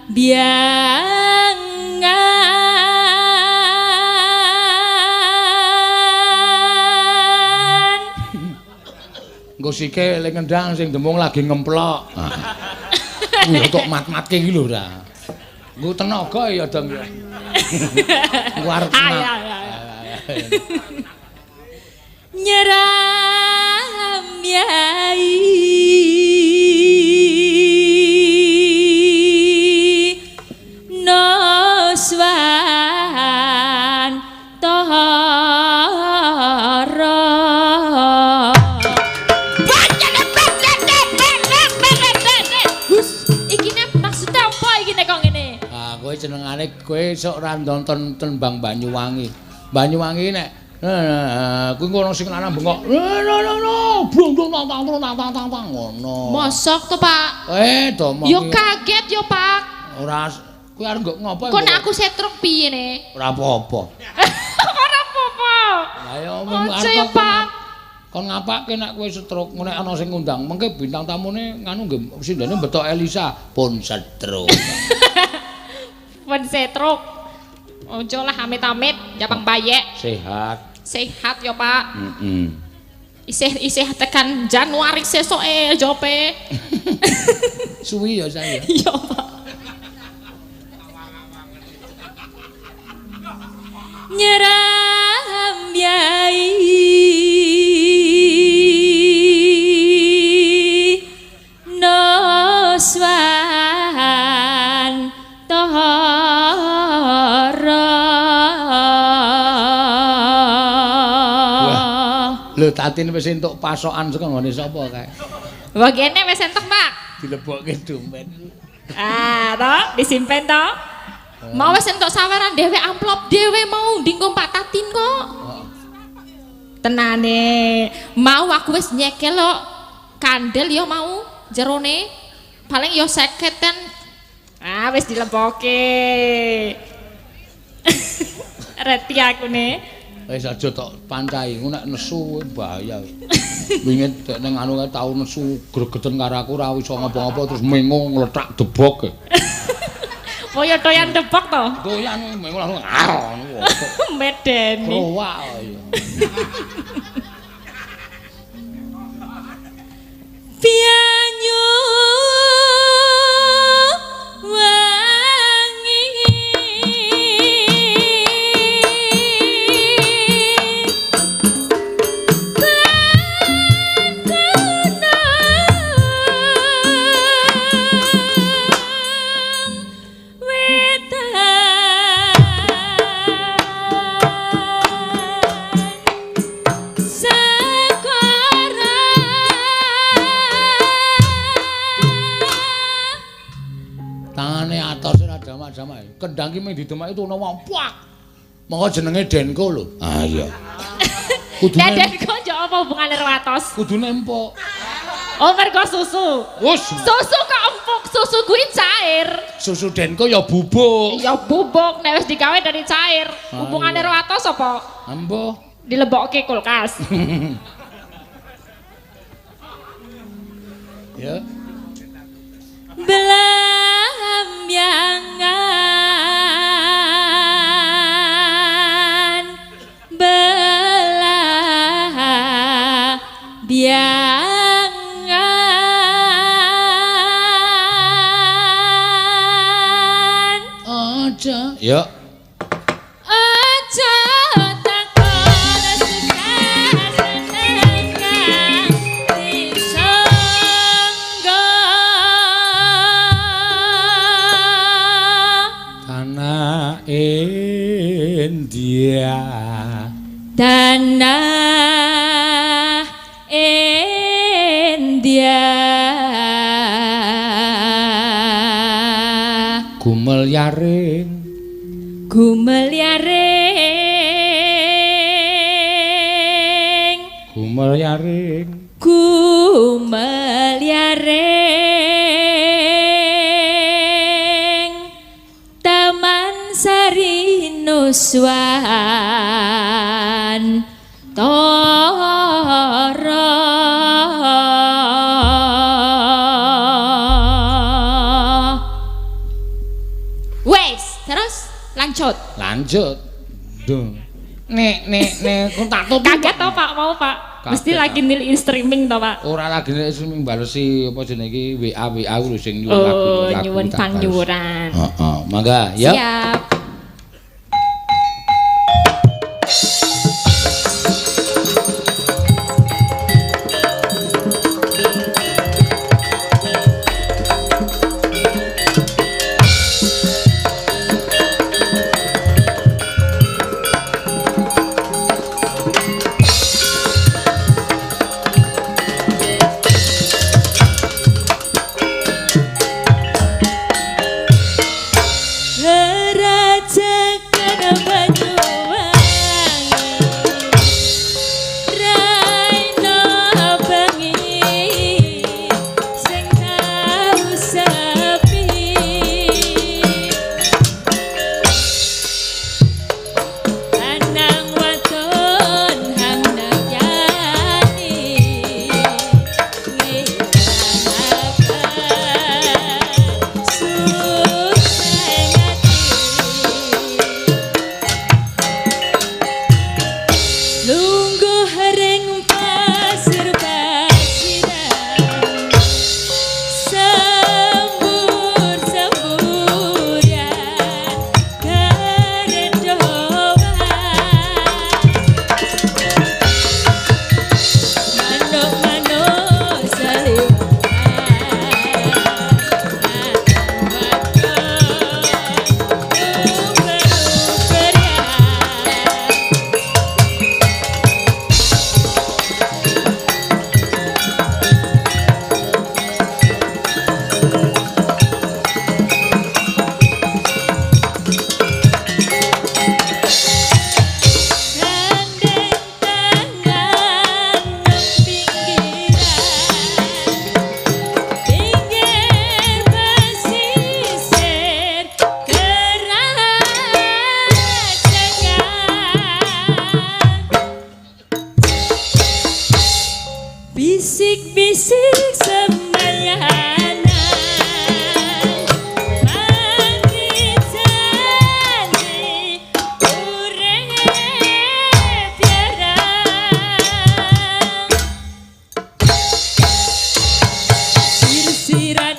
[SPEAKER 3] biangan
[SPEAKER 4] Engko sike eling ngendang sing demung lagi ngemplok. Kuwi kok mat-matke iki lho ra. Engko tenaga ya dong ya. Engko arep
[SPEAKER 3] nyeram yai noswan tohara maksudnya apa iki nek kok ngene
[SPEAKER 4] kowe jenengane kowe sok ra nonton Tembang Banyuwangi. Banyuwangi nek kuwi ngono sing lanang bengok. Tang ngono.
[SPEAKER 3] Mosok to, Pak?
[SPEAKER 4] To
[SPEAKER 3] yo kaget yo, Pak.
[SPEAKER 4] Ora kuwi arep ngopo?
[SPEAKER 3] Kok nek aku setruk piye ne?
[SPEAKER 4] Ora apa-apa.
[SPEAKER 3] Ora apa-apa.
[SPEAKER 4] Lah yo
[SPEAKER 3] aja ya, Pak.
[SPEAKER 4] Kon ngapake nek kowe setruk nek ana sing ngundang mengke bintang tamune nganu nggih sindene betok Elisa pun setruk.
[SPEAKER 3] Pun setruk. Ojo lah amit-amit, japang bayek.
[SPEAKER 4] Sehat.
[SPEAKER 3] Sehat ya, Pak. Isih tekan Januari sesoke jope.
[SPEAKER 4] Suwi ya saya.
[SPEAKER 3] Iya, Pak. Nyeram yai noswan tohara
[SPEAKER 4] Lho Tatin wis entuk pasokan saka nggone sapa kae?
[SPEAKER 3] Wah kene wis entek, Pak.
[SPEAKER 4] Dilebokke dompet.
[SPEAKER 3] Toh, disimpen toh. Mau wis entuk saweran dhewe amplop dhewe mau dinggo Pak Tatin kok. Tenane, mau aku wis nyekel lo kandel yo mau jerone. Paling yo 50-an. Wis dilebokke. Reti aku ne.
[SPEAKER 4] Wis aja tok pancai, nek nesu bahaya. Wingi nek anu kae tau nesu gregeten karo aku ora iso ngapa-ngapa terus mengo ngletak debok.
[SPEAKER 3] Kaya doyan debok to?
[SPEAKER 4] Doyan mengo langsung
[SPEAKER 3] medeni.
[SPEAKER 4] Krowak ya.
[SPEAKER 3] Pianyu wangi
[SPEAKER 4] Jamae. Kendang ki mung didemaki itu ana wong puak. Monggo jenenge Denko lho. Ah iya.
[SPEAKER 3] Kudune Denko yo apa hubungane karo atos?
[SPEAKER 4] Kudune empuk.
[SPEAKER 3] Oh mergo susu.
[SPEAKER 4] Wus.
[SPEAKER 3] Susu kok empuk, susu kuwi cair.
[SPEAKER 4] Susu Denko ya bubuk.
[SPEAKER 3] Ya bubuk nek wis digawe dari cair. Hubungane karo atos apa?
[SPEAKER 4] Ambo.
[SPEAKER 3] Dilebokke kulkas.
[SPEAKER 4] Ya.
[SPEAKER 3] Belambiangan biangan
[SPEAKER 4] Aja. Ya.
[SPEAKER 3] Aja takon susah senengan disangga
[SPEAKER 4] Tanah India.
[SPEAKER 3] Tanah India
[SPEAKER 4] Gumel yaring.
[SPEAKER 3] Gumel yaring
[SPEAKER 4] Gumel yaring.
[SPEAKER 3] Gumel yaring Nuswan Toro wes terus lanjut
[SPEAKER 4] Duh. Nek kok tak tutup.
[SPEAKER 3] Kaget toh Pak mau Pak. Mesti lagi nilai streaming toh Pak.
[SPEAKER 4] Ora lagi nilai streaming balesi apa jenenge iki WA lho sing nyuwun
[SPEAKER 3] lagu. Oh, nyuwun panyuwuran.
[SPEAKER 4] Heeh, mangga ya.
[SPEAKER 3] Siap. Bisik-bisik sembayangan mandi janji urep tiarang sir-siran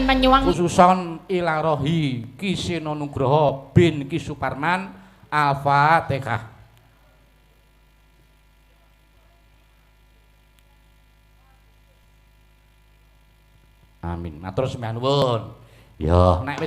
[SPEAKER 3] penyuwang
[SPEAKER 7] khususon ila rohi Ki Seno Nugroho bin Ki Suparman. Al-Fatihah. Amin. Matur sembah nuwun. Ya, nek wis